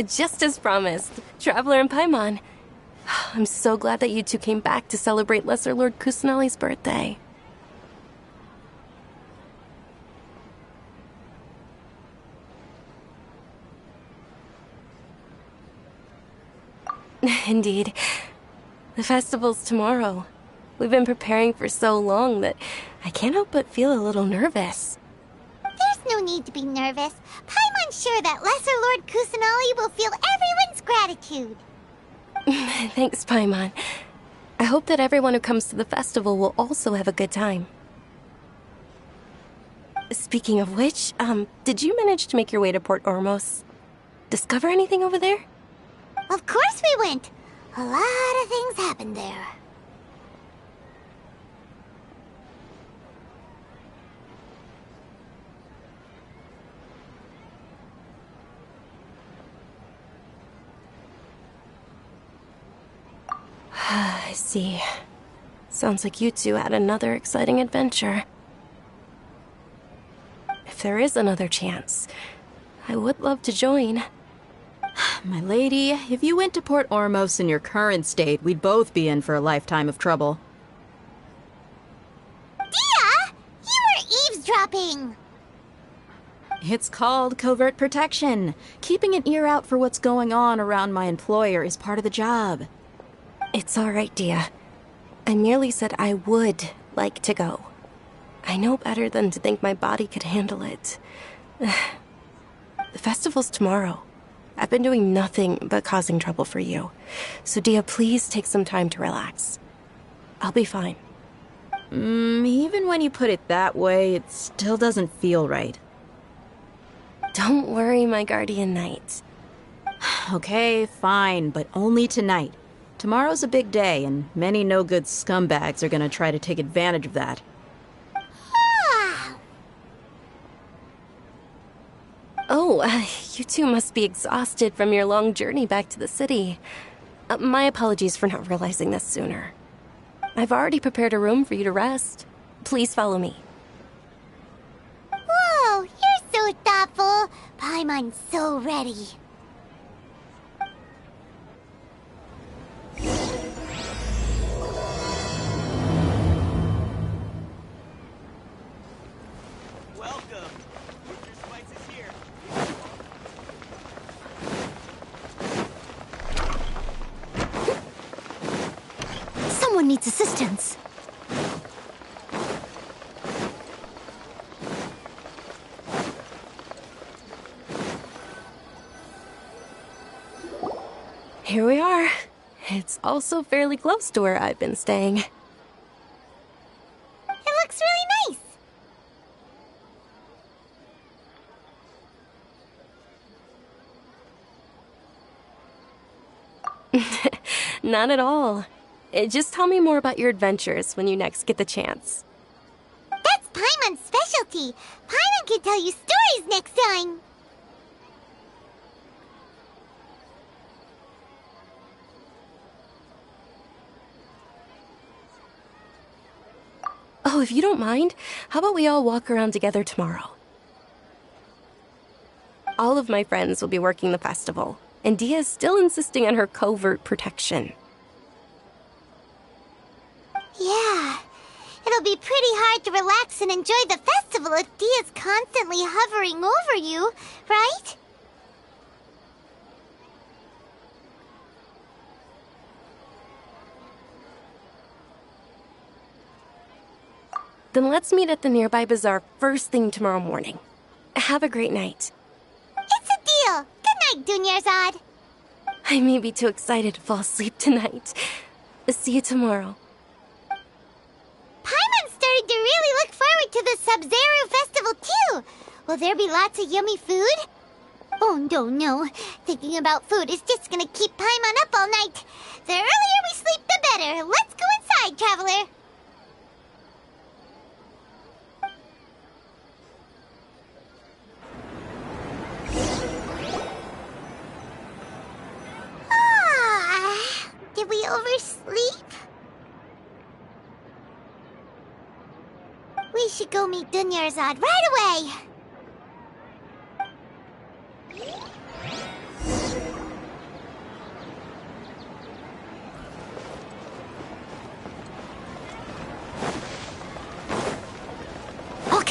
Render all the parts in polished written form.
Just as promised, Traveler and Paimon. I'm so glad that you two came back to celebrate Lesser Lord Kusanali's birthday. Indeed. The festival's tomorrow. We've been preparing for so long that I can't help but feel a little nervous. There's no need to be nervous. Paimon's sure that Lesser Lord Kusanali will feel everyone's gratitude. Thanks, Paimon. I hope that everyone who comes to the festival will also have a good time. Speaking of which, did you manage to make your way to Port Ormos? Discover anything over there? Of course we went. A lot of things happened there. I see. Sounds like you two had another exciting adventure. If there is another chance, I would love to join. My lady, if you went to Port Ormos in your current state, we'd both be in for a lifetime of trouble. Dia! You were eavesdropping! It's called covert protection. Keeping an ear out for what's going on around my employer is part of the job. It's all right, Dia. I merely said I would like to go. I know better than to think my body could handle it. The festival's tomorrow. I've been doing nothing but causing trouble for you. So, Dia, please take some time to relax. I'll be fine. Even when you put it that way, it still doesn't feel right. Don't worry, my guardian knight. Okay, fine, but only tonight. Tomorrow's a big day, and many no-good scumbags are gonna try to take advantage of that. Oh, you two must be exhausted from your long journey back to the city. My apologies for not realizing this sooner. I've already prepared a room for you to rest. Please follow me. Whoa, you're so thoughtful. Paimon's so ready. Someone needs assistance. Here we are. It's also fairly close to where I've been staying. It looks really nice. Not at all. Just tell me more about your adventures when you next get the chance. That's Paimon's specialty. Paimon can tell you stories next time. Oh, if you don't mind, how about we all walk around together tomorrow? All of my friends will be working the festival, and Dia is still insisting on her covert protection. Yeah, it'll be pretty hard to relax and enjoy the festival if Dia's constantly hovering over you, right? Then let's meet at the nearby bazaar first thing tomorrow morning. Have a great night. It's a deal. Good night, Dunyarzad. I may be too excited to fall asleep tonight. See you tomorrow. Paimon's starting to really look forward to the Sub-Zero festival too. Will there be lots of yummy food? Oh, no. Thinking about food is just gonna keep Paimon up all night. The earlier we sleep, the better. Let's go inside, Traveler. Did we oversleep? We should go meet Dunyarzad right away.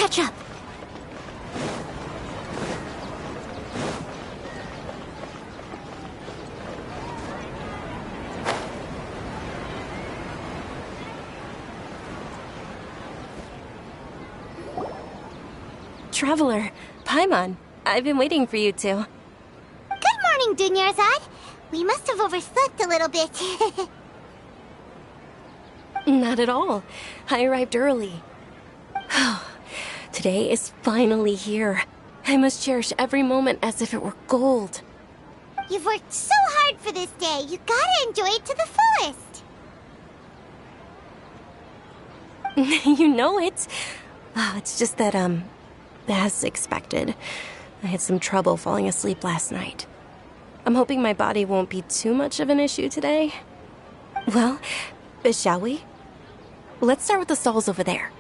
catch up. Traveler, Paimon, I've been waiting for you two. Good morning, Dunyarzad. We must have overslept a little bit. Not at all. I arrived early. Today is finally here. I must cherish every moment as if it were gold. You've worked so hard for this day. You gotta enjoy it to the fullest. You know it. It's just that, as expected, I had some trouble falling asleep last night. I'm hoping my body won't be too much of an issue today. Well, shall we? Let's start with the stalls over there.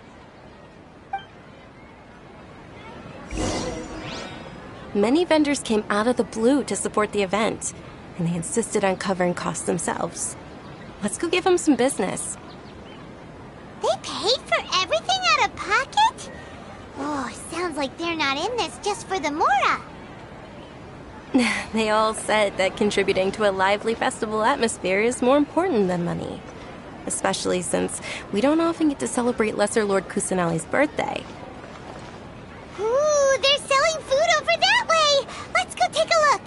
Many vendors came out of the blue to support the event, and they insisted on covering costs themselves. Let's go give them some business. They paid for everything out of pocket? Oh, sounds like they're not in this just for the Mora. They all said that contributing to a lively festival atmosphere is more important than money. Especially since we don't often get to celebrate Lesser Lord Kusanali's birthday. Ooh, they're selling food over that way! Let's go take a look!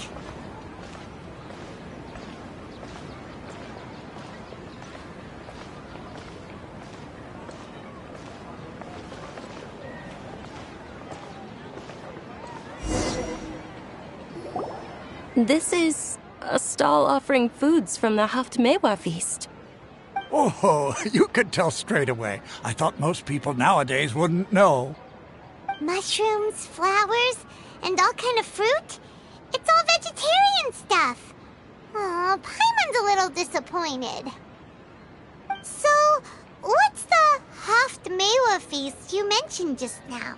This is a stall offering foods from the Haftmewa feast. Oh, you could tell straight away. I thought most people nowadays wouldn't know. Mushrooms, flowers, and all kind of fruit? It's all vegetarian stuff. Oh, Paimon's a little disappointed. So, what's the Haftmewa feast you mentioned just now?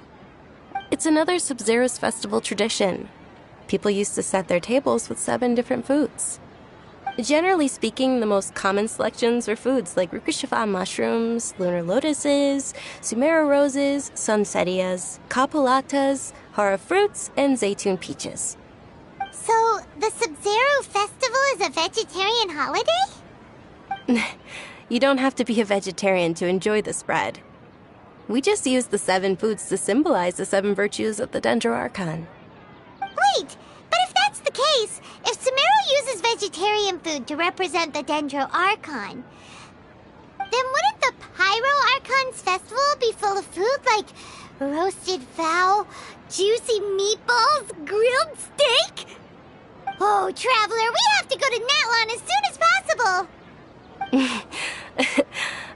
It's another Sub-Zero's festival tradition. People used to set their tables with 7 different foods. Generally speaking, the most common selections are foods like Rukashifa mushrooms, lunar lotuses, Sumeru roses, sunsetias, kapulatas, hara fruits, and zaytun peaches. So, the Sub-Zero festival is a vegetarian holiday? You don't have to be a vegetarian to enjoy the spread. We just use the 7 foods to symbolize the 7 virtues of the Dendro Archon. Wait, but if that's the case, if Sumeru uses vegetarian food to represent the Dendro Archon, then wouldn't the Pyro Archon's festival be full of food like roasted fowl, juicy meatballs, grilled steak? Oh, Traveler, we have to go to Natlan as soon as possible!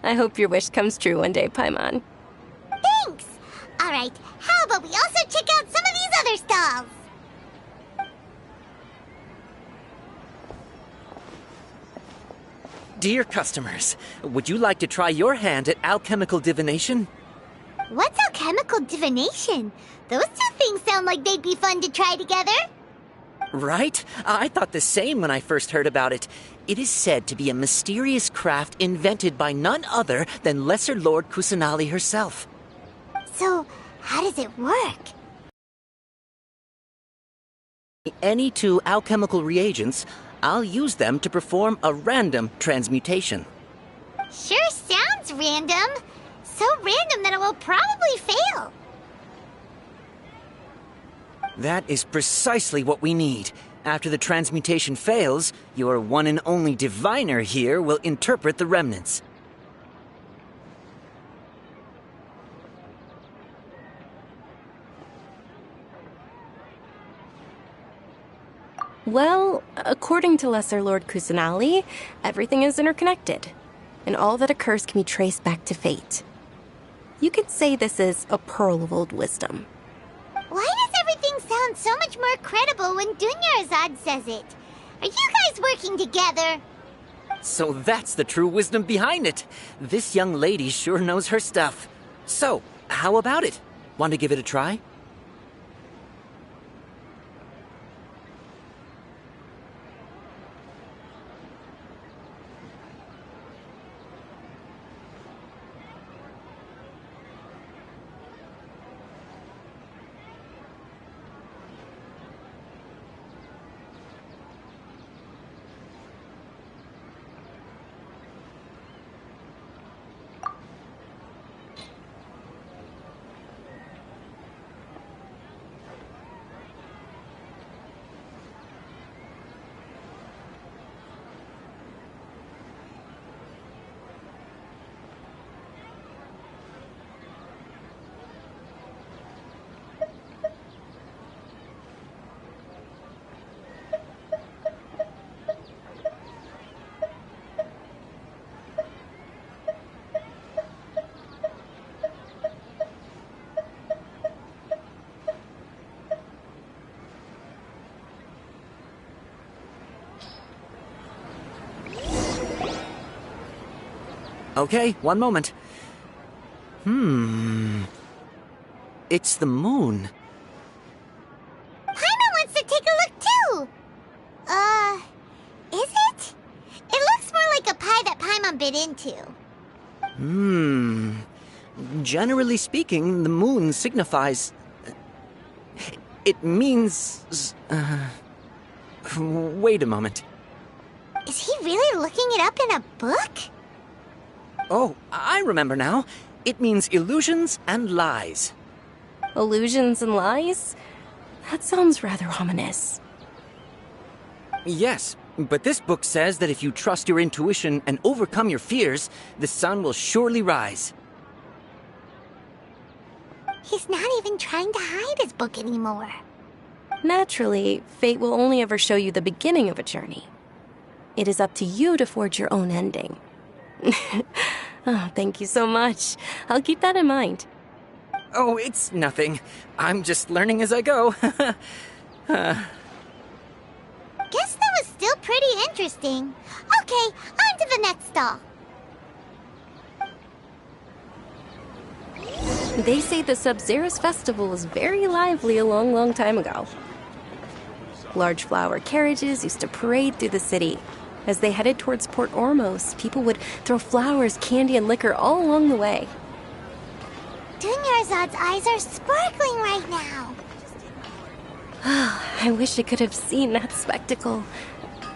I hope your wish comes true one day, Paimon. Thanks! Alright, how about we also check out some of these other stalls? Dear customers, would you like to try your hand at alchemical divination? What's alchemical divination? Those two things sound like they'd be fun to try together. Right? I thought the same when I first heard about it. It is said to be a mysterious craft invented by none other than Lesser Lord Kusanali herself. So, how does it work? Any 2 alchemical reagents, I'll use them to perform a random transmutation. Sure sounds random. So random that it will probably fail. That is precisely what we need. After the transmutation fails, your one and only diviner here will interpret the remnants. Well, according to Lesser Lord Kusanali, everything is interconnected, and all that occurs can be traced back to fate. You could say this is a pearl of old wisdom. Why does everything sound so much more credible when Dunyarzad says it? Are you guys working together? So that's the true wisdom behind it. This young lady sure knows her stuff. So, how about it? Want to give it a try? Okay, one moment. It's the moon. Paimon wants to take a look too! Is it? It looks more like a pie that Paimon bit into. Generally speaking, the moon signifies... It means... Wait a moment. Is he really looking it up in a book? Oh, I remember now. It means illusions and lies. Illusions and lies? That sounds rather ominous. Yes, but this book says that if you trust your intuition and overcome your fears, the sun will surely rise. He's not even trying to hide his book anymore. Naturally, fate will only ever show you the beginning of a journey. It is up to you to forge your own ending. Oh, thank you so much. I'll keep that in mind. Oh, it's nothing. I'm just learning as I go. Guess that was still pretty interesting. Okay, on to the next stall. They say the Sub-Zerus festival was very lively a long, long time ago. Large flower carriages used to parade through the city. As they headed towards Port Ormos, people would throw flowers, candy, and liquor all along the way. Dunyarzad's eyes are sparkling right now. I wish I could have seen that spectacle.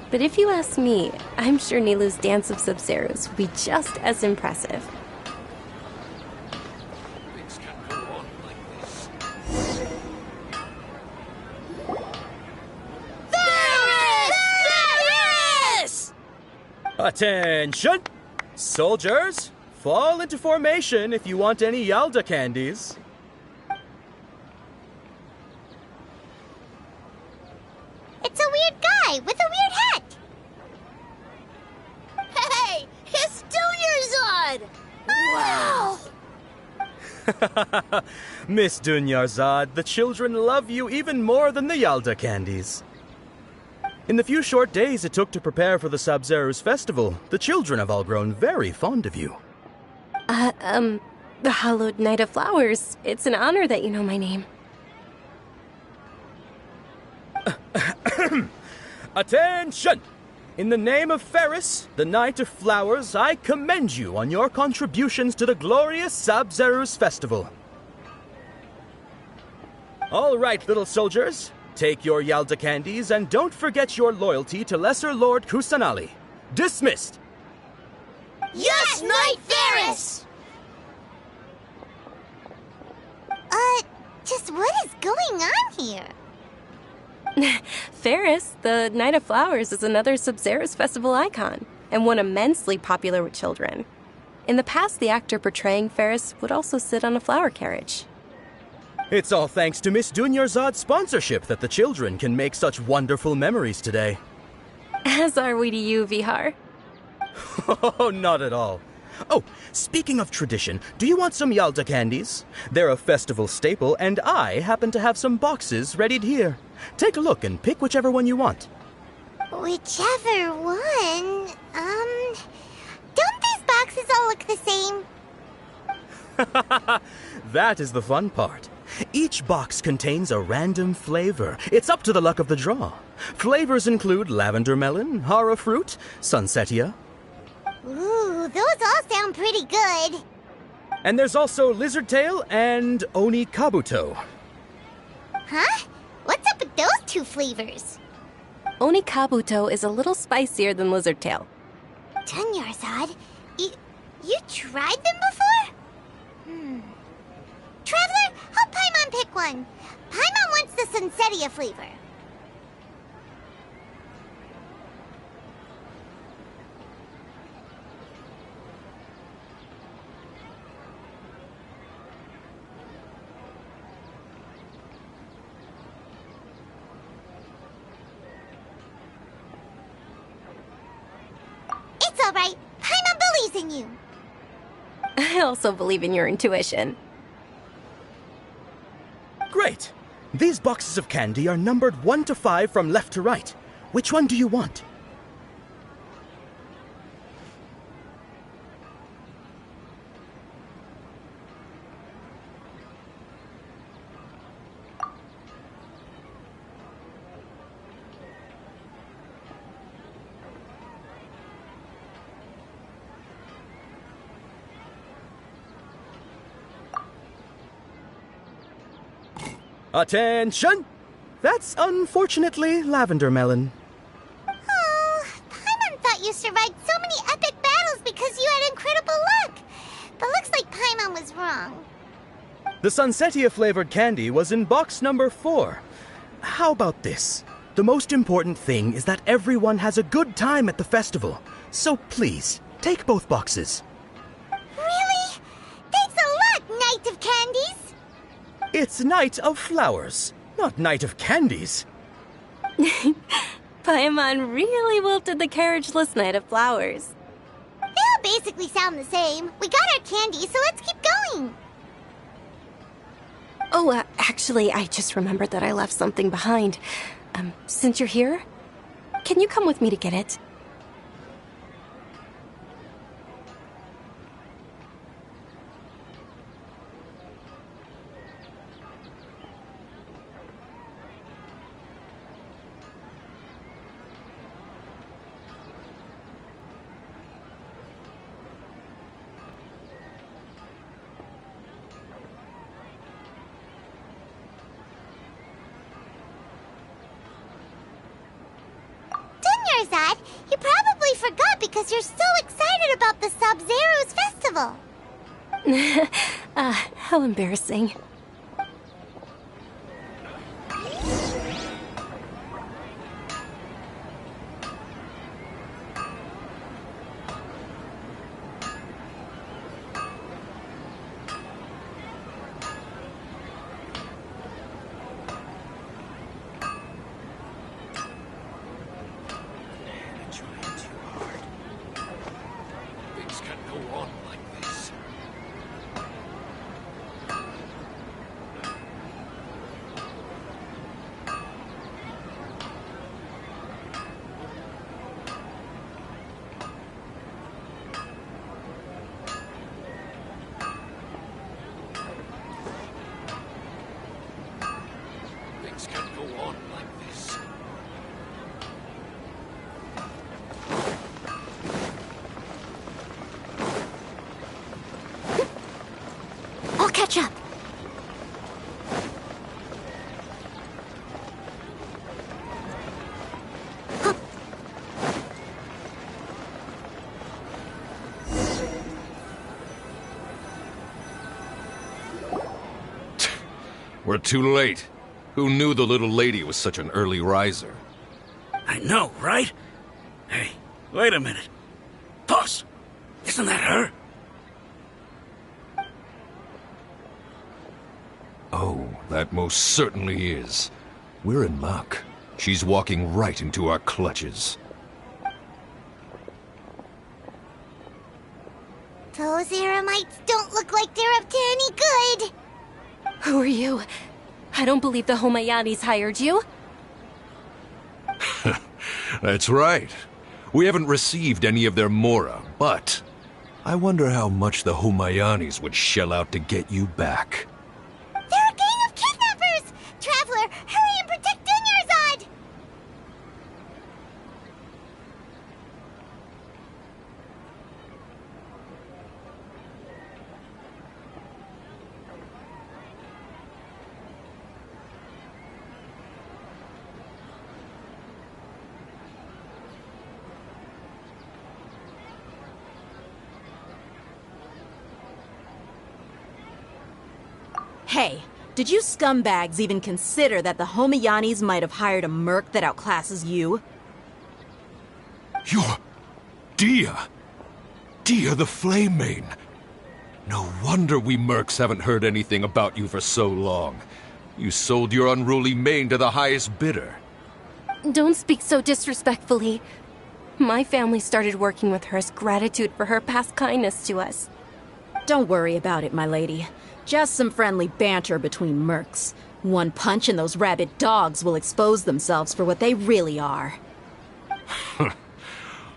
But if you ask me, I'm sure Nilou's Dance of Sub-Zerus would be just as impressive. Attention! Soldiers, fall into formation if you want any Yalda candies. It's a weird guy with a weird hat. Hey, it's Dunyarzad! Wow! Miss Dunyarzad, the children love you even more than the Yalda candies. In the few short days it took to prepare for the Sub-Zerus festival, the children have all grown very fond of you. The Hallowed Knight of Flowers. It's an honor that you know my name. Attention! In the name of Ferris, the Knight of Flowers, I commend you on your contributions to the glorious Sub-Zerus festival. All right, little soldiers. Take your Yalda candies and don't forget your loyalty to Lesser Lord Kusanali. Dismissed! Yes, Knight Ferris! Just what is going on here? Ferris, the Knight of Flowers, is another Sub-Zerus festival icon, and one immensely popular with children. In the past, the actor portraying Ferris would also sit on a flower carriage. It's all thanks to Miss Dunyarzad's sponsorship that the children can make such wonderful memories today. As are we to you, Vihar. Oh, not at all. Oh, speaking of tradition, do you want some Yalda candies? They're a festival staple, and I happen to have some boxes readied here. Take a look and pick whichever one you want. Whichever one? Don't these boxes all look the same? That is the fun part. Each box contains a random flavor. It's up to the luck of the draw. Flavors include lavender melon, hara fruit, sunsetia. Ooh, those all sound pretty good. And there's also lizard tail and oni kabuto. Huh? What's up with those two flavors? Oni Kabuto is a little spicier than Lizard Tail. Dunyarzad, you tried them before? Traveler, help Paimon pick one. Paimon wants the sunsetia flavor. It's all right. Paimon believes in you. I also believe in your intuition. Great. These boxes of candy are numbered 1 to 5 from left to right. Which one do you want? Attention! That's unfortunately lavender melon. Oh, Paimon thought you survived so many epic battles because you had incredible luck. But looks like Paimon was wrong. The Sunsetia-flavored candy was in box number 4. How about this? The most important thing is that everyone has a good time at the festival. So please, take both boxes. Really? Thanks a lot, Knight of Candies. It's Night of Flowers, not Night of Candies. Paimon really wilted the carriageless Knight of Flowers. They all basically sound the same. We got our candy, so let's keep going. Oh, actually, I just remembered that I left something behind. Since you're here, can you come with me to get it? Dunyarzad, you probably forgot because you're so excited about the Sub-Zero's festival. How embarrassing. Things can't go on like this. Things can't go on like this. I'll catch up. We're too late. Who knew the little lady was such an early riser? I know, right? Hey, wait a minute. Boss, isn't that her? Oh, that most certainly is. We're in luck. She's walking right into our clutches. Those Eremites don't look like they're up to any good. Who are you? I don't believe the Homayanis hired you. That's right. We haven't received any of their mora, but I wonder how much the Homayanis would shell out to get you back. They're a gang of kidnappers! Traveler, hurry and protect Dunyarzad! Hey, did you scumbags even consider that the Homayanis might have hired a merc that outclasses you? You're... Dia! Dia the Flame Mane! No wonder we mercs haven't heard anything about you for so long. You sold your unruly mane to the highest bidder. Don't speak so disrespectfully. My family started working with her as gratitude for her past kindness to us. Don't worry about it, my lady. Just some friendly banter between mercs. One punch and those rabid dogs will expose themselves for what they really are.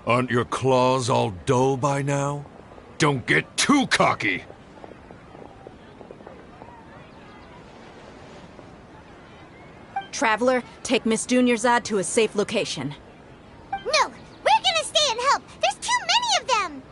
Aren't your claws all dull by now? Don't get too cocky! Traveler, take Miss Dunyarzad to a safe location. No, we're gonna stay and help. There's too many of them.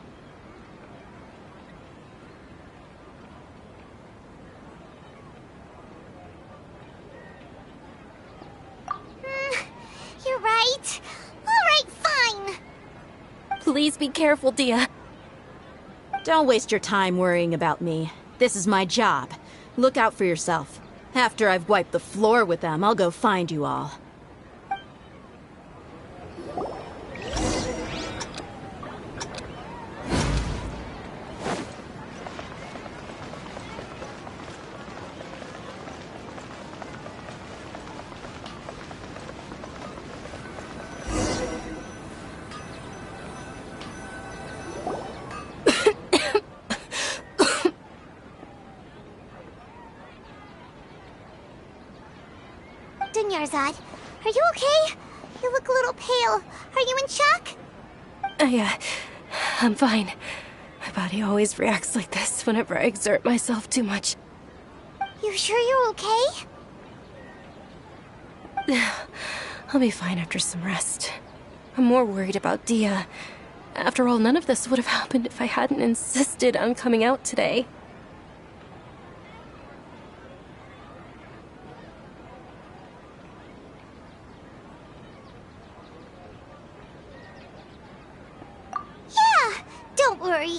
Please be careful, Dia. Don't waste your time worrying about me. This is my job. Look out for yourself. After I've wiped the floor with them, I'll go find you all. Dunyarzad, are you okay? You look a little pale. Are you in shock? I'm fine. My body always reacts like this whenever I exert myself too much. You sure you're okay? I'll be fine after some rest. I'm more worried about Dia. After all, none of this would have happened if I hadn't insisted on coming out today. Yeah, don't worry.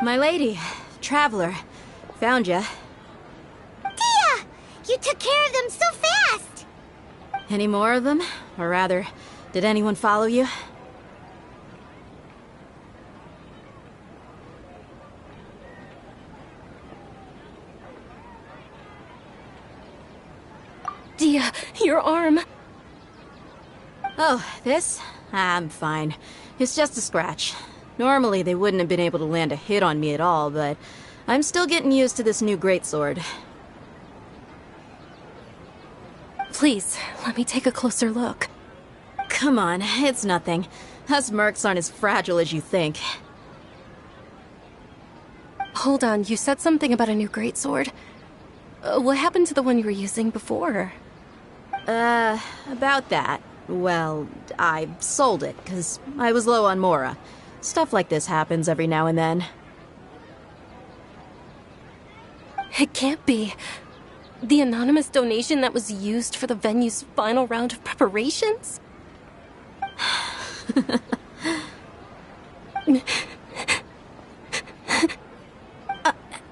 My lady, traveler, found ya. Dia! You took care of them so fast! Any more of them? Or rather, did anyone follow you? Dia, your arm. Oh, this? I'm fine. It's just a scratch. Normally, they wouldn't have been able to land a hit on me at all, but I'm still getting used to this new greatsword. Please, let me take a closer look. Come on, it's nothing. Us mercs aren't as fragile as you think. Hold on, you said something about a new greatsword. What happened to the one you were using before? About that. Well, I sold it, because I was low on Mora. Stuff like this happens every now and then. It can't be. The anonymous donation that was used for the venue's final round of preparations?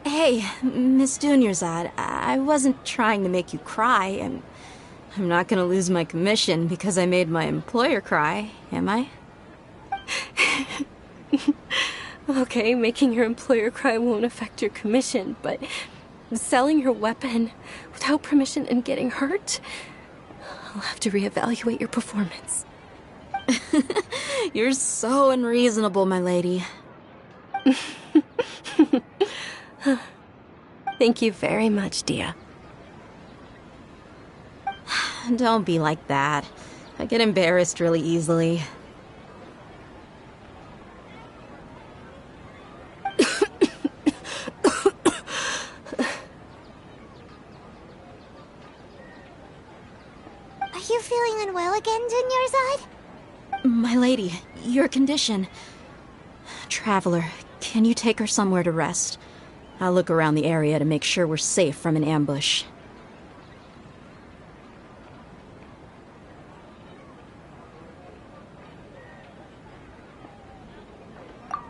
Hey, Miss Dunyarzad, I wasn't trying to make you cry. I'm not gonna lose my commission because I made my employer cry, am I? Okay, making your employer cry won't affect your commission, but selling your weapon without permission and getting hurt? I'll have to reevaluate your performance. You're so unreasonable, my lady. Thank you very much, Dia. Don't be like that. I get embarrassed really easily. Are you feeling unwell again, Dunyarzad? My lady, your condition. Traveler, can you take her somewhere to rest? I'll look around the area to make sure we're safe from an ambush.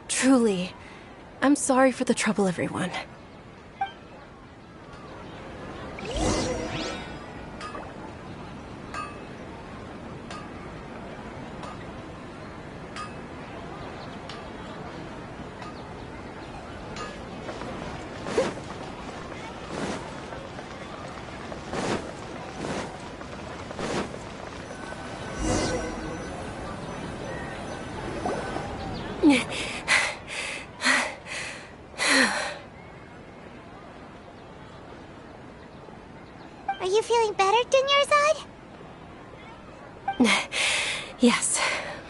Truly, I'm sorry for the trouble, everyone. Are you feeling better, Dunyarzad? Yes,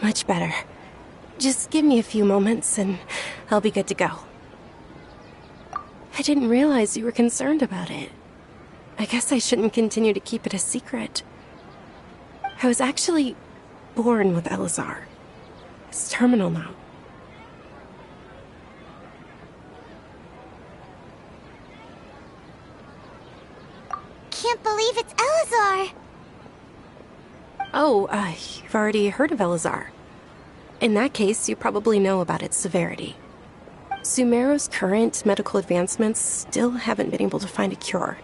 much better. Just give me a few moments and I'll be good to go. I didn't realize you were concerned about it. I guess I shouldn't continue to keep it a secret. I was actually born with Elazar. It's terminal now. can't believe it's Elazar. Oh, you've already heard of Elazar. In that case, you probably know about its severity. Sumeru's current medical advancements still haven't been able to find a cure.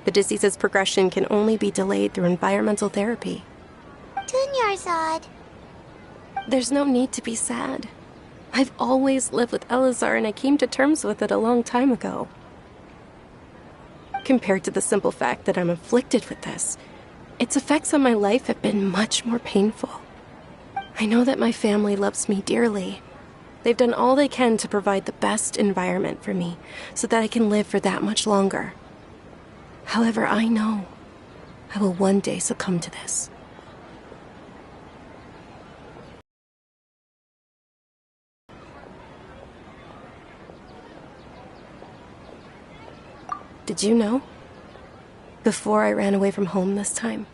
The disease's progression can only be delayed through environmental therapy. Dunyarzad. There's no need to be sad. I've always lived with Elazar, and I came to terms with it a long time ago. Compared to the simple fact that I'm afflicted with this, its effects on my life have been much more painful. I know that my family loves me dearly. They've done all they can to provide the best environment for me so that I can live for that much longer. However, I know I will one day succumb to this. Did you know? Before I ran away from home this time,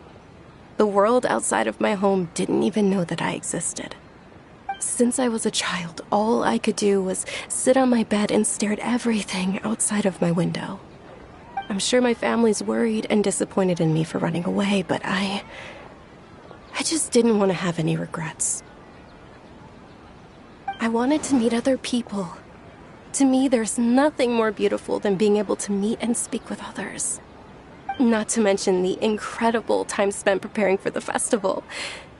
the world outside of my home didn't even know that I existed. Since I was a child, all I could do was sit on my bed and stare at everything outside of my window. I'm sure my family's worried and disappointed in me for running away, but I just didn't want to have any regrets. I wanted to meet other people. To me, there's nothing more beautiful than being able to meet and speak with others. Not to mention the incredible time spent preparing for the festival.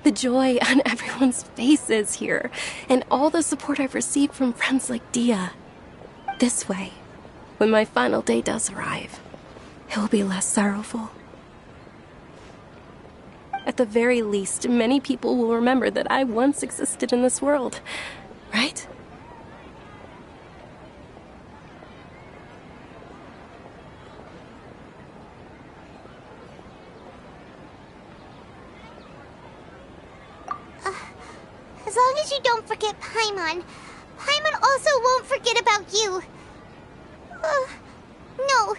The joy on everyone's faces here, and all the support I've received from friends like Dia. This way, when my final day does arrive, it will be less sorrowful. At the very least, many people will remember that I once existed in this world, right? As long as you don't forget Paimon, Paimon also won't forget about you. No,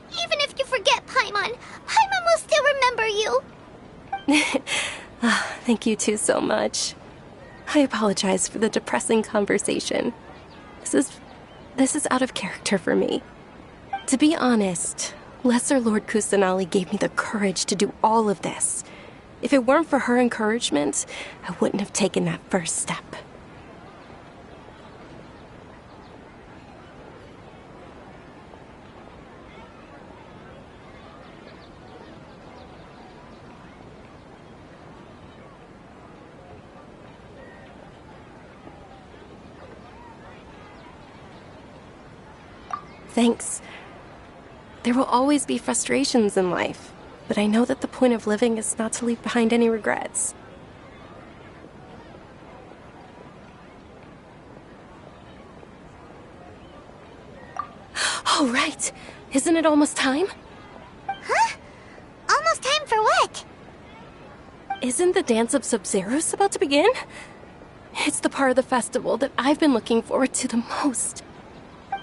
even if you forget Paimon, Paimon will still remember you. Thank you two so much. I apologize for the depressing conversation. This is out of character for me. To be honest, Lesser Lord Kusanali gave me the courage to do all of this. If it weren't for her encouragement, I wouldn't have taken that first step. Thanks. There will always be frustrations in life. But I know that the point of living is not to leave behind any regrets. Oh, right. Isn't it almost time? Huh? Almost time for what? Isn't the Dance of Sub-Zeros about to begin? It's the part of the festival that I've been looking forward to the most.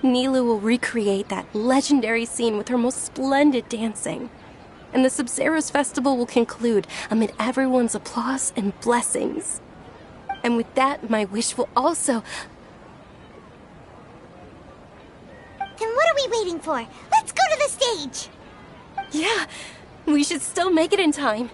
Nilu will recreate that legendary scene with her most splendid dancing. And the Sub-Zeros festival will conclude amid everyone's applause and blessings. And with that, my wish will also... Then what are we waiting for? Let's go to the stage! Yeah, we should still make it in time.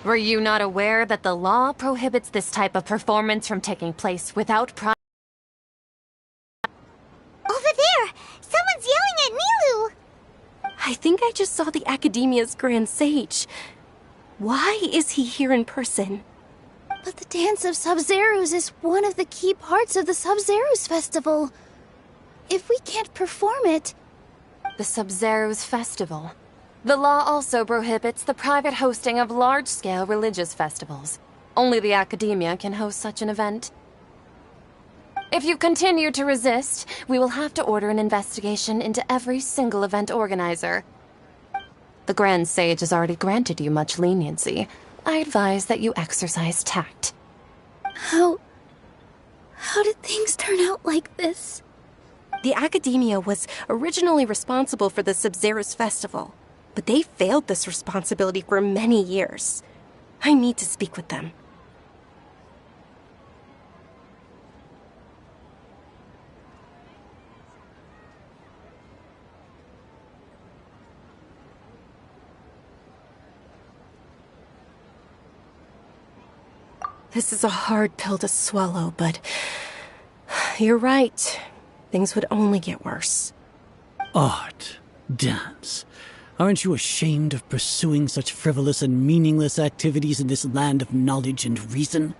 Were you not aware that the law prohibits this type of performance from taking place without prior... Over there! Someone's yelling at Nilu! I think I just saw the Academia's Grand Sage. Why is he here in person? But the Dance of Sub-Zerus is one of the key parts of the Sub-Zerus Festival. If we can't perform it... The Sub-Zerus Festival. The law also prohibits the private hosting of large-scale religious festivals. Only the Academia can host such an event. If you continue to resist, we will have to order an investigation into every single event organizer. The Grand Sage has already granted you much leniency. I advise that you exercise tact. How did things turn out like this? The Academia was originally responsible for the Sub-Zerus Festival, but they failed this responsibility for many years. I need to speak with them. This is a hard pill to swallow, but you're right. Things would only get worse. Art, dance. Aren't you ashamed of pursuing such frivolous and meaningless activities in this land of knowledge and reason?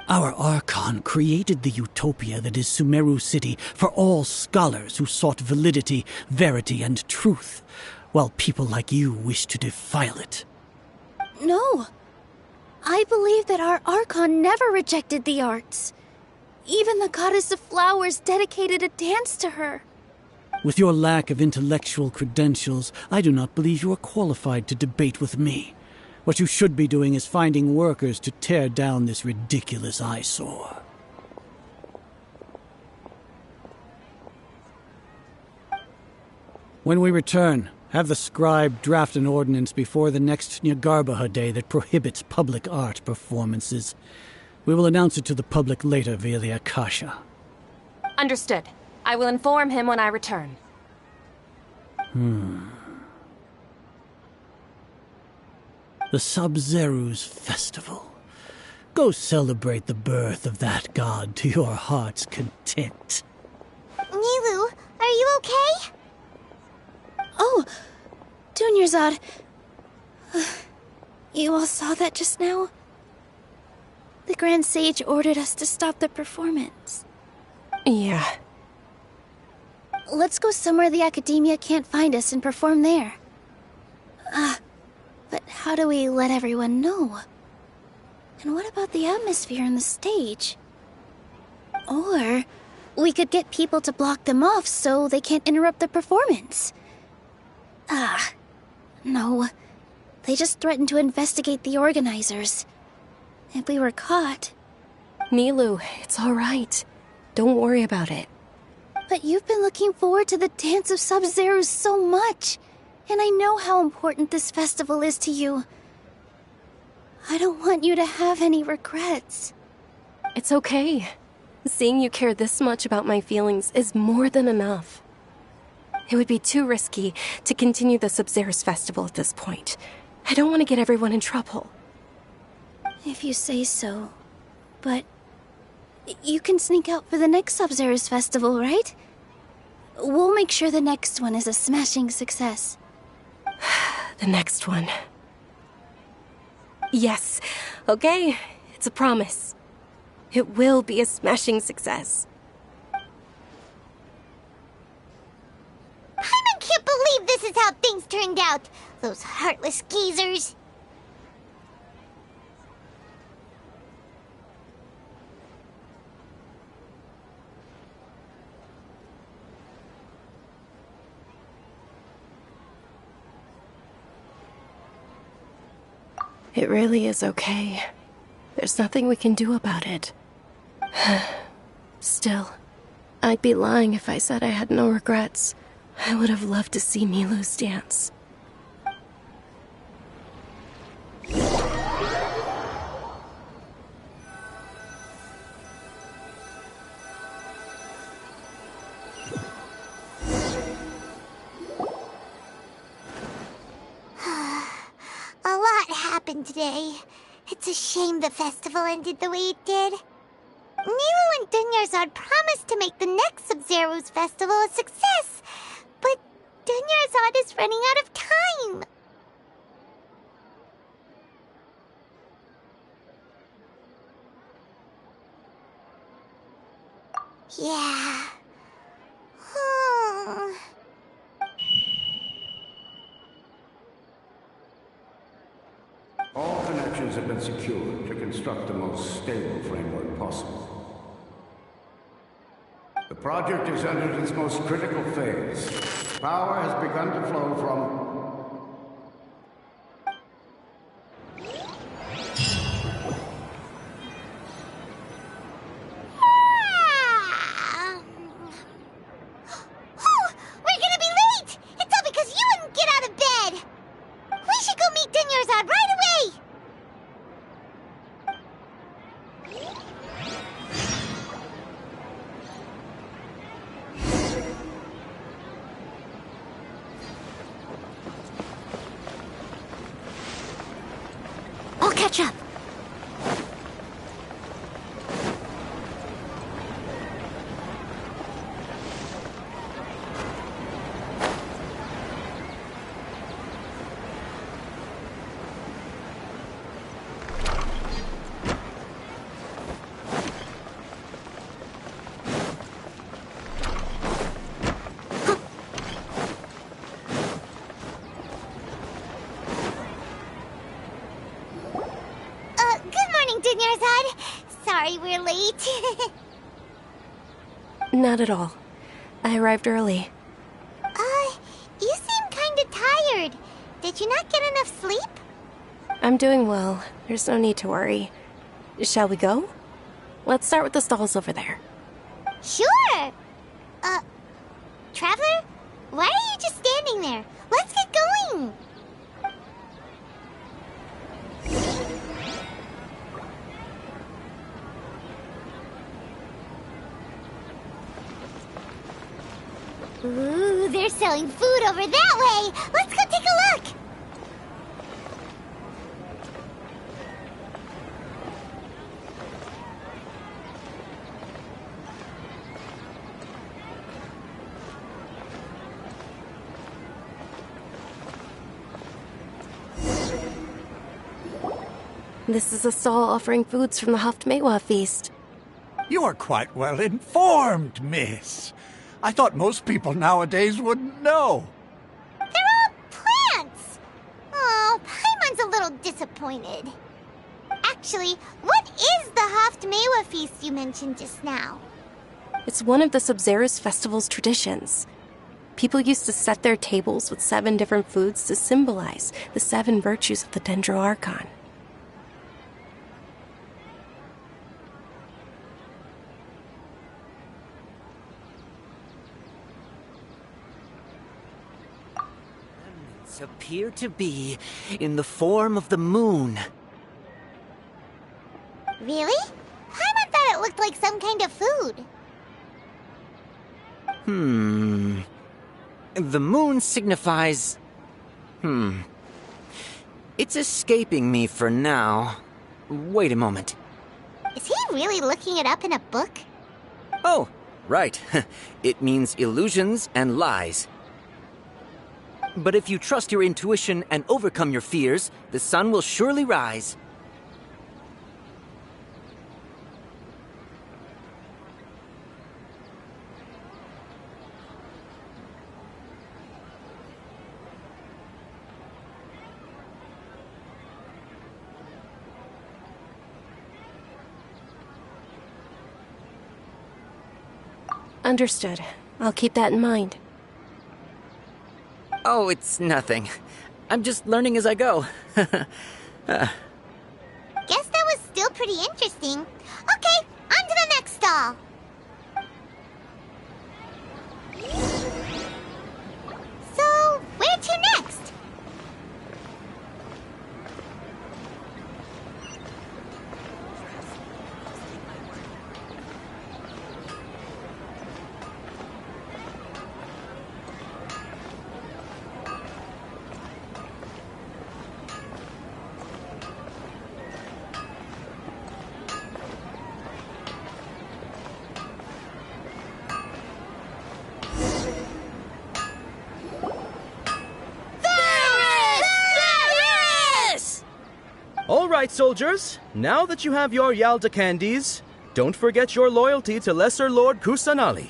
Our Archon created the utopia that is Sumeru City for all scholars who sought validity, verity, and truth, while people like you wish to defile it. No. I believe that our Archon never rejected the arts. Even the goddess of flowers dedicated a dance to her. With your lack of intellectual credentials, I do not believe you are qualified to debate with me. What you should be doing is finding workers to tear down this ridiculous eyesore. When we return, have the scribe draft an ordinance before the next Nyagarbha Day that prohibits public art performances. We will announce it to the public later via the Akasha. Understood. I will inform him when I return. The Sub-Zerus Festival. Go celebrate the birth of that god to your heart's content. Nilu, are you okay? Oh, Dunyarzad. You all saw that just now? The Grand Sage ordered us to stop the performance. Yeah. Let's go somewhere the Academia can't find us and perform there. But how do we let everyone know? And what about the atmosphere on the stage? Or we could get people to block them off so they can't interrupt the performance. No. They just threatened to investigate the organizers. If we were caught... Nilu, it's all right. Don't worry about it. But you've been looking forward to the Dance of Sub-Zerus so much. And I know how important this festival is to you. I don't want you to have any regrets. It's okay. Seeing you care this much about my feelings is more than enough. It would be too risky to continue the Sub-Zerus Festival at this point. I don't want to get everyone in trouble. If you say so. But you can sneak out for the next Sub-Zerus Festival, right? We'll make sure the next one is a smashing success. The next one. Yes. Okay. It's a promise. It will be a smashing success. I can't believe this is how things turned out. Those heartless geezers. It really is okay. There's nothing we can do about it. Still, I'd be lying if I said I had no regrets. I would have loved to see Nilu's dance. happened today. It's a shame the festival ended the way it did. Nilo and Dunyarzad promised to make the next Sub-Zero's festival a success, but Dunyarzad is running out of time. Yeah. All connections have been secured to construct the most stable framework possible. The project has entered its most critical phase. Power has begun to flow from... Catch up. Sorry we're late. Not at all. I arrived early. You seem kinda tired. Did you not get enough sleep? I'm doing well. There's no need to worry. Shall we go? Let's start with the stalls over there. Sure! Traveler? Why are you just standing there? Let's get going! Ooh, they're selling food over that way! Let's go take a look! This is a stall offering foods from the Haftmewa feast. You are quite well informed, miss. I thought most people nowadays wouldn't know. They're all plants! Oh, Paimon's a little disappointed. Actually, what is the Haftmewa feast you mentioned just now? It's one of the Sub-Zero's festival's traditions. People used to set their tables with 7 different foods to symbolize the 7 virtues of the Dendro Archon. Appear to be in the form of the moon. Really? Paimon thought it looked like some kind of food. The moon signifies... It's escaping me for now. Wait a moment. Is he really looking it up in a book? Oh, right. It means illusions and lies. But if you trust your intuition and overcome your fears, the sun will surely rise. Understood. I'll keep that in mind. Oh, it's nothing. I'm just learning as I go. Guess that was still pretty interesting. Okay, on to the next stall. So, where to next? All right, soldiers. Now that you have your Yalda candies, don't forget your loyalty to Lesser Lord Kusanali.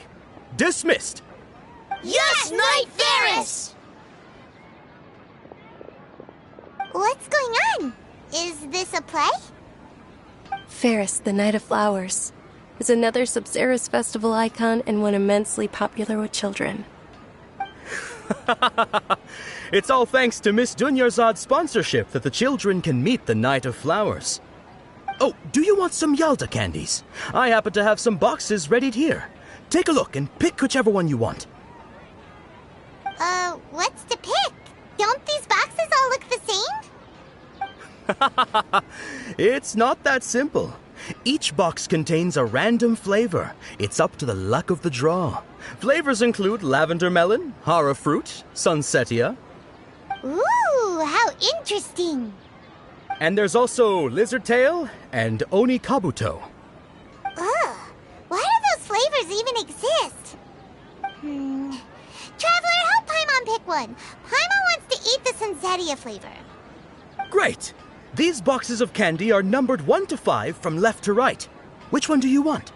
Dismissed! Yes, Knight Varys! What's going on? Is this a play? Ferris, the Knight of Flowers, is another Sabzeruz festival icon and one immensely popular with children. It's all thanks to Miss Dunyarzad's sponsorship that the children can meet the Knight of Flowers. Oh, do you want some Yalda candies? I happen to have some boxes readied here. Take a look and pick whichever one you want. What's to pick? Don't these boxes all look the same? It's not that simple. Each box contains a random flavor. It's up to the luck of the draw. Flavors include lavender melon, hara fruit, sunsetia. Ooh, how interesting. And there's also lizard tail and oni kabuto. Ugh, why do those flavors even exist? Traveler, help Paimon pick one. Paimon wants to eat the sunsetia flavor. Great! These boxes of candy are numbered 1 to 5 from left to right. Which one do you want?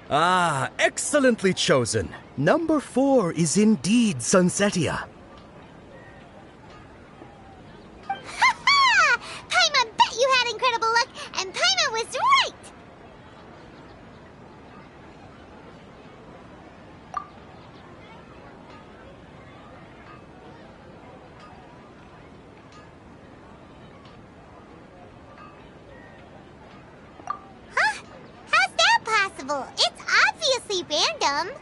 Ah, excellently chosen. Number 4 is indeed Sunsetia. Ha-ha! Paimon bet you had incredible luck, and Paimon was right! Huh? How's that possible? It's obviously random.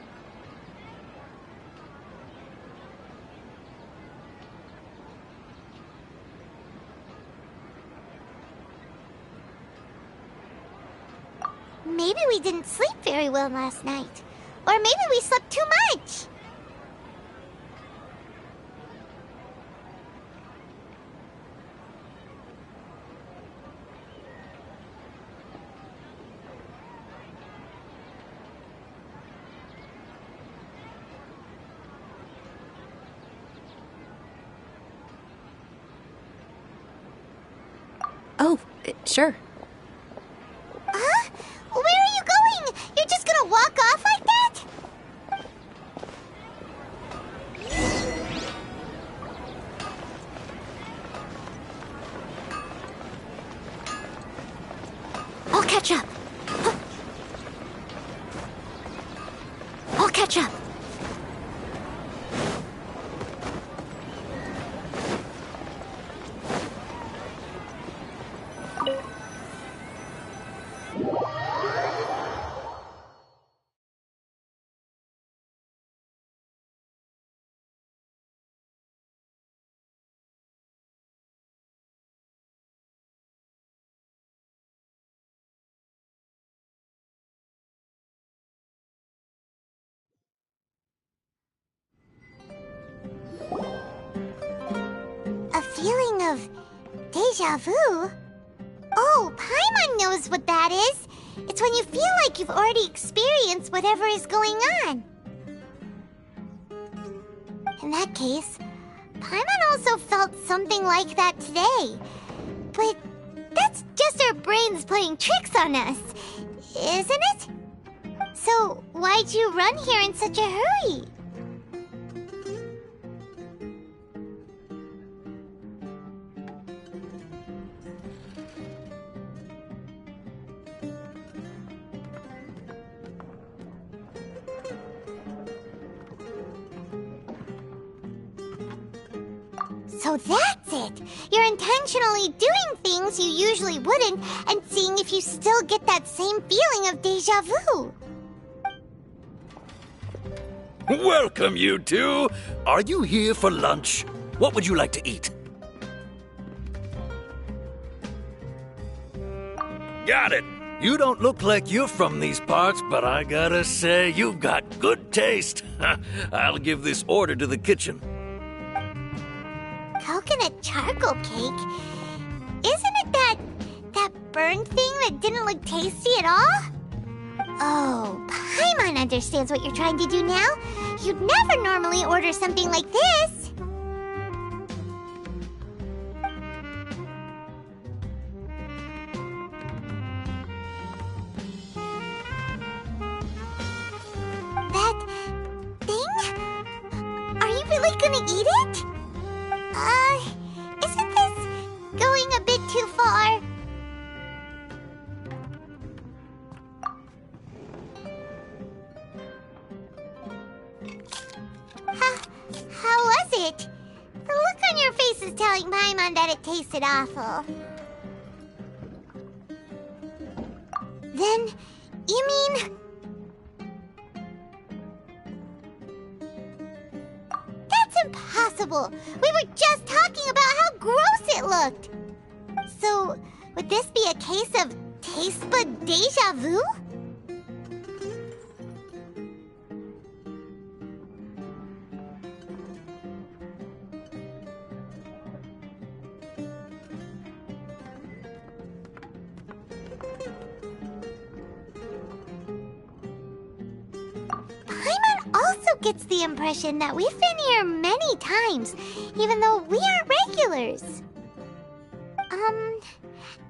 Maybe we didn't sleep very well last night. Or maybe we slept too much. Oh, sure. Huh? Where are you going? You're just gonna walk off like that? I'll catch up. I'll catch up. A feeling of deja vu? Oh, Paimon knows what that is. It's when you feel like you've already experienced whatever is going on. In that case, Paimon also felt something like that today. But that's just our brains playing tricks on us, isn't it? So why'd you run here in such a hurry? So that's it! You're intentionally doing things you usually wouldn't and seeing if you still get that same feeling of deja vu. Welcome, you two. Are you here for lunch? What would you like to eat? Got it. You don't look like you're from these parts, but I gotta say, you've got good taste. I'll give this order to the kitchen. Coconut charcoal cake? Isn't it that burned thing that didn't look tasty at all? Oh, Paimon understands what you're trying to do now. You'd never normally order something like this. That thing? Are you really gonna eat it? Isn't this going a bit too far? How was it? The look on your face is telling Paimon that it tasted awful. Then, you mean... That's impossible! We were just talking about how gross it looked! So, would this be a case of taste bud deja vu? Gets the impression that we've been here many times, even though we aren't regulars.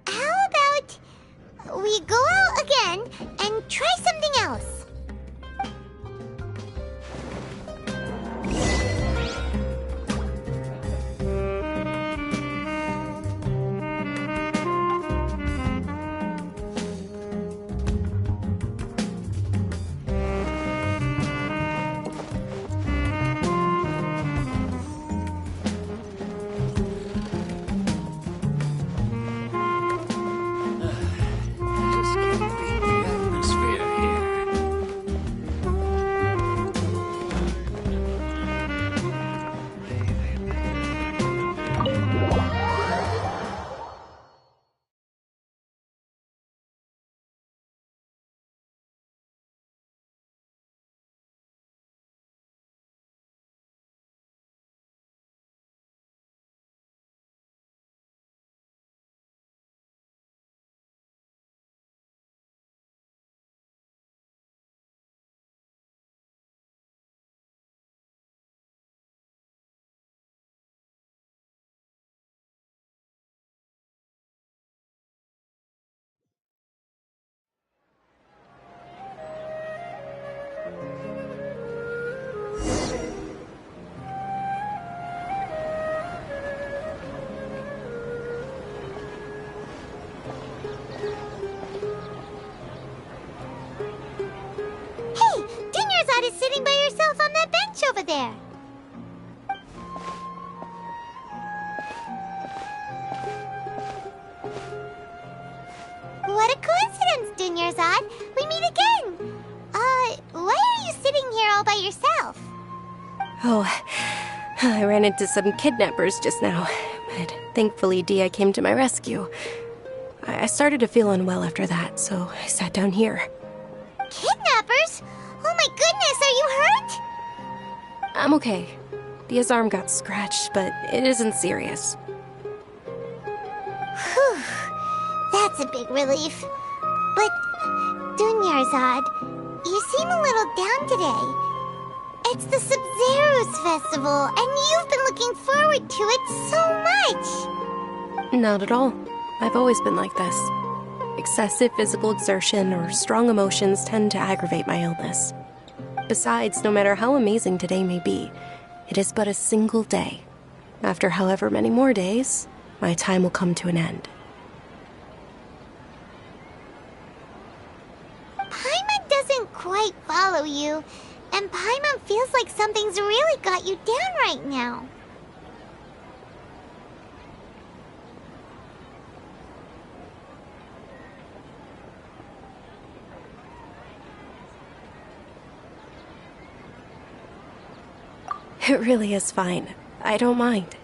How about we go out again and try something else? Is sitting by yourself on that bench over there. What a coincidence, Dunyarzad. We meet again. Why are you sitting here all by yourself? Oh, I ran into some kidnappers just now, but thankfully Dia came to my rescue. I started to feel unwell after that, so I sat down here. Kidnappers? Oh my goodness, are you hurt? I'm okay. Dia's arm got scratched, but it isn't serious. Whew. That's a big relief. But, Dunyarzad, you seem a little down today. It's the Sub-Zero's festival, and you've been looking forward to it so much. Not at all. I've always been like this. Excessive physical exertion or strong emotions tend to aggravate my illness. Besides, no matter how amazing today may be, it is but a single day. After however many more days, my time will come to an end. Paimon doesn't quite follow you, and Paimon feels like something's really got you down right now. It really is fine. I don't mind.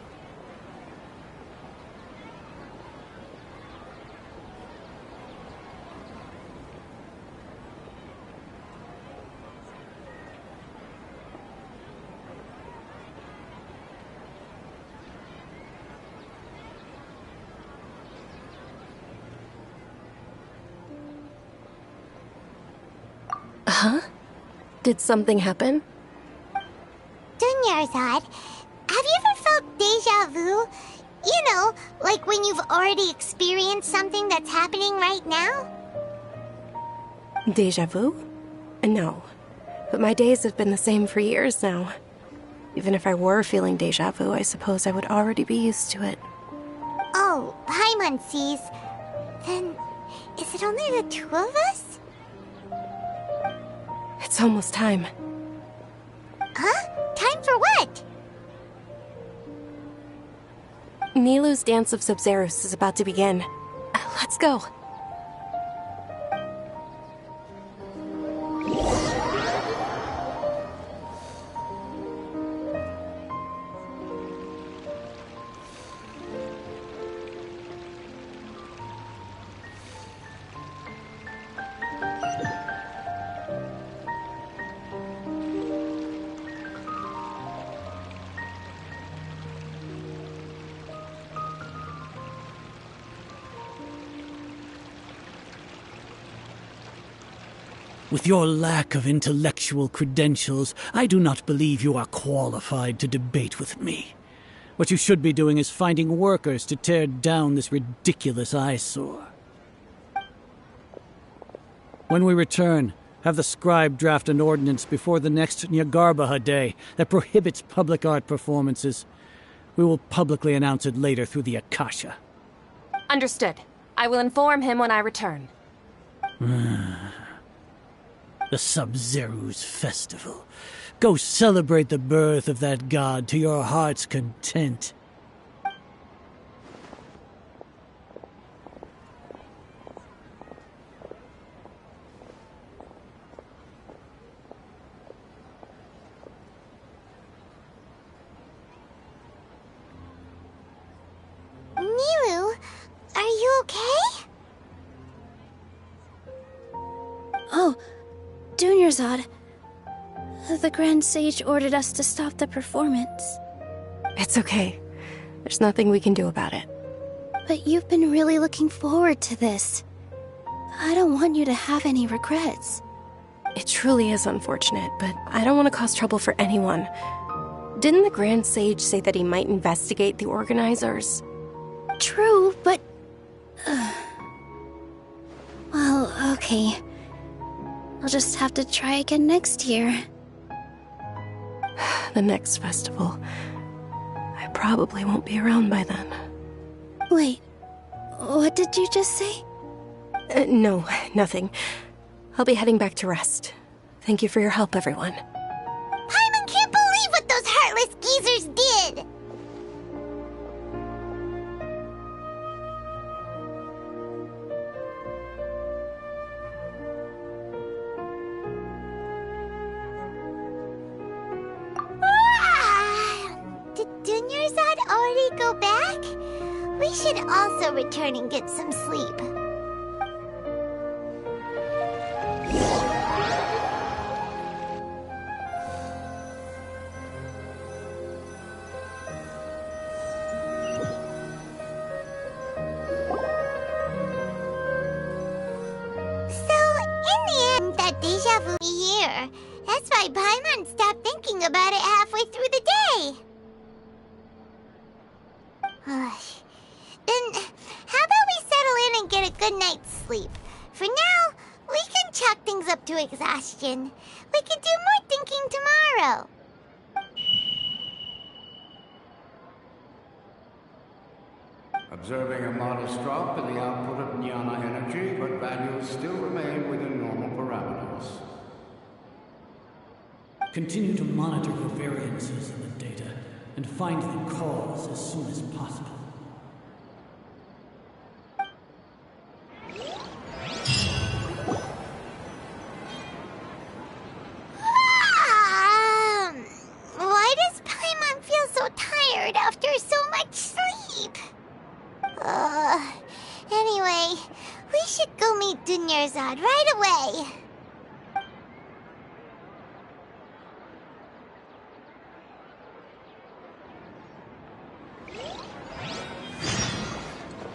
Did something happen? Dunyarzad, have you ever felt deja vu? You know, like when you've already experienced something that's happening right now? Deja vu? No. But my days have been the same for years now. Even if I were feeling deja vu, I suppose I would already be used to it. Oh, Paimon sees. Then, is it only the two of us? It's almost time. Huh? Time for what? Nilou's Dance of Sub-Zerus is about to begin. Let's go. With your lack of intellectual credentials, I do not believe you are qualified to debate with me. What you should be doing is finding workers to tear down this ridiculous eyesore. When we return, have the scribe draft an ordinance before the next Nyargarbaha Day that prohibits public art performances. We will publicly announce it later through the Akasha. Understood. I will inform him when I return. The Sub-Zeru's festival. Go celebrate the birth of that god to your heart's content. Nilou, are you okay? Oh, Dunyarzad. The Grand Sage ordered us to stop the performance. It's okay. There's nothing we can do about it. But you've been really looking forward to this. I don't want you to have any regrets. It truly is unfortunate, but I don't want to cause trouble for anyone. Didn't the Grand Sage say that he might investigate the organizers? True, but... Well, okay. I'll just have to try again next year. The next festival. I probably won't be around by then. Wait, what did you just say? No, nothing. I'll be heading back to rest. Thank you for your help, everyone. Paimon can't believe what those heartless geezers did! Did Dunyarzad already go back? We should also return and get some sleep. Deja vu here. That's why Paimon stopped thinking about it halfway through the day. Then, how about we settle in and get a good night's sleep? For now, we can chalk things up to exhaustion. We can do more thinking tomorrow. Observing a modest drop in the output of Jnana energy, but values still remain within normal parameters. Continue to monitor for variances in the data and find the cause as soon as possible. Why does Paimon feel so tired after so much sleep? Anyway, we should go meet Dunyarzad right away.